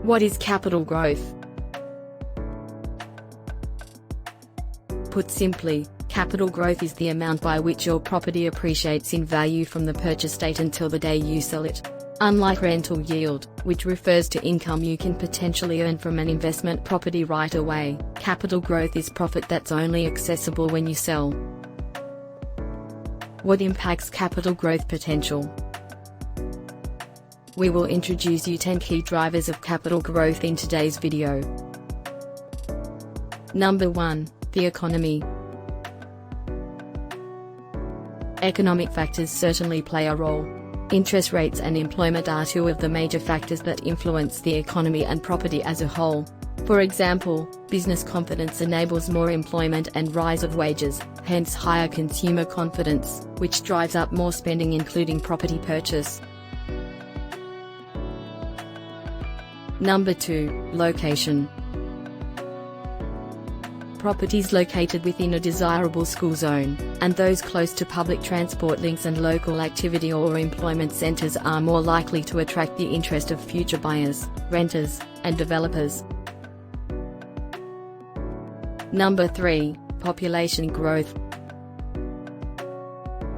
What is capital growth? Put simply, capital growth is the amount by which your property appreciates in value from the purchase date until the day you sell it. Unlike rental yield, which refers to income you can potentially earn from an investment property right away, capital growth is profit that's only accessible when you sell. What impacts capital growth potential? We will introduce you 10 key drivers of capital growth in today's video. Number 1. The economy. Economic factors certainly play a role. Interest rates and employment are two of the major factors that influence the economy and property as a whole. For example, business confidence enables more employment and rise of wages, hence higher consumer confidence, which drives up more spending including property purchase. Number 2. Location. Properties located within a desirable school zone, and those close to public transport links and local activity or employment centers are more likely to attract the interest of future buyers, renters, and developers. Number 3. Population growth.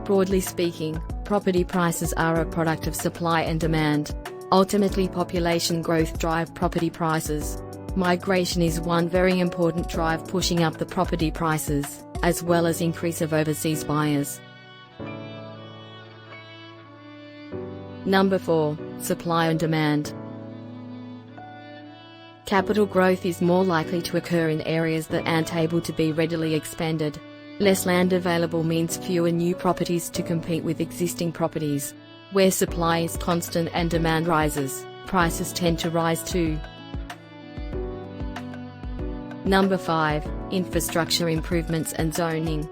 Broadly speaking, property prices are a product of supply and demand. Ultimately, population growth drives property prices. Migration is one very important drive pushing up the property prices, as well as increase of overseas buyers. Number 4. Supply and demand. Capital growth is more likely to occur in areas that aren't able to be readily expanded. Less land available means fewer new properties to compete with existing properties. Where supply is constant and demand rises, prices tend to rise too. Number 5. Infrastructure improvements and zoning.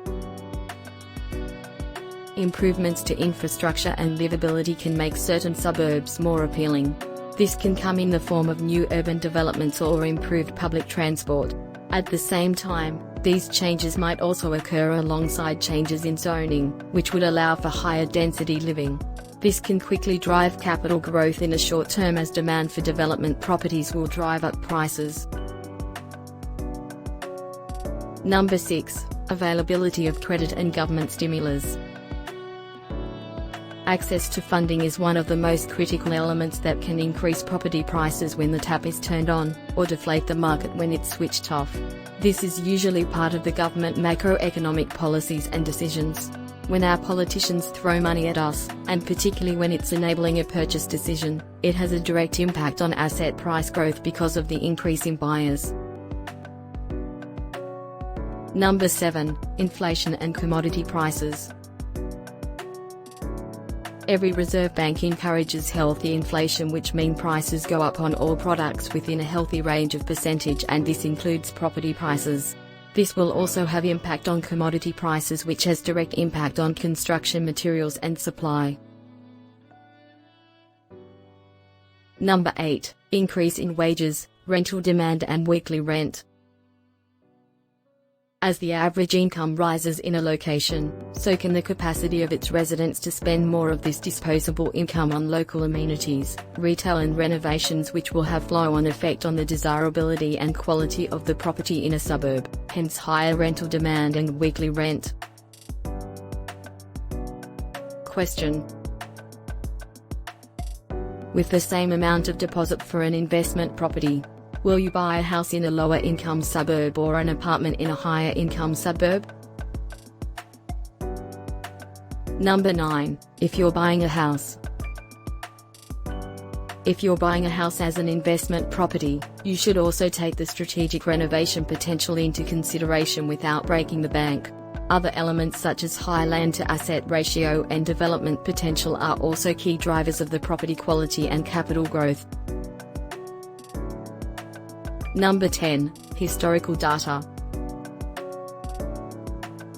Improvements to infrastructure and livability can make certain suburbs more appealing. This can come in the form of new urban developments or improved public transport. At the same time, these changes might also occur alongside changes in zoning, which would allow for higher density living. This can quickly drive capital growth in the short term as demand for development properties will drive up prices. Number 6. Availability of credit and government stimulus. Access to funding is one of the most critical elements that can increase property prices when the tap is turned on, or deflate the market when it's switched off. This is usually part of the government macroeconomic policies and decisions. When our politicians throw money at us, and particularly when it's enabling a purchase decision, it has a direct impact on asset price growth because of the increase in buyers. Number 7. Inflation and commodity prices. Every Reserve Bank encourages healthy inflation, which means prices go up on all products within a healthy range of percentage, and this includes property prices. This will also have impact on commodity prices, which has direct impact on construction materials and supply. Number 8. Increase in wages, rental demand and weekly rent. As the average income rises in a location, so can the capacity of its residents to spend more of this disposable income on local amenities, retail and renovations, which will have flow-on effect on the desirability and quality of the property in a suburb, hence higher rental demand and weekly rent. Question: with the same amount of deposit for an investment property, will you buy a house in a lower income suburb or an apartment in a higher income suburb? Number 9. If you're buying a house. If you're buying a house as an investment property, you should also take the strategic renovation potential into consideration without breaking the bank. Other elements such as high land-to-asset ratio and development potential are also key drivers of the property quality and capital growth. Number 10. Historical data.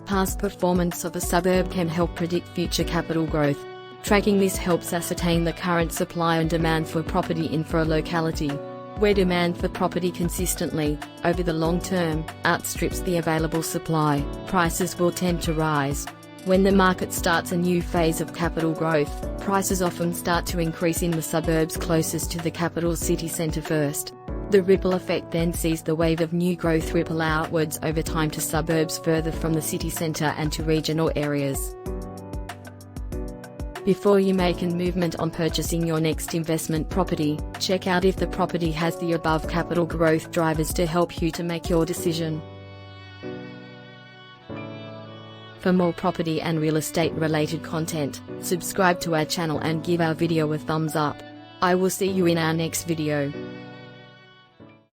Past performance of a suburb can help predict future capital growth. Tracking this helps ascertain the current supply and demand for property in a locality. Where demand for property consistently, over the long term, outstrips the available supply, prices will tend to rise. When the market starts a new phase of capital growth, prices often start to increase in the suburbs closest to the capital city centre first. The ripple effect then sees the wave of new growth ripple outwards over time to suburbs further from the city centre and to regional areas. Before you make a movement on purchasing your next investment property, check out if the property has the above capital growth drivers to help you to make your decision. For more property and real estate related content, subscribe to our channel and give our video a thumbs up. I will see you in our next video.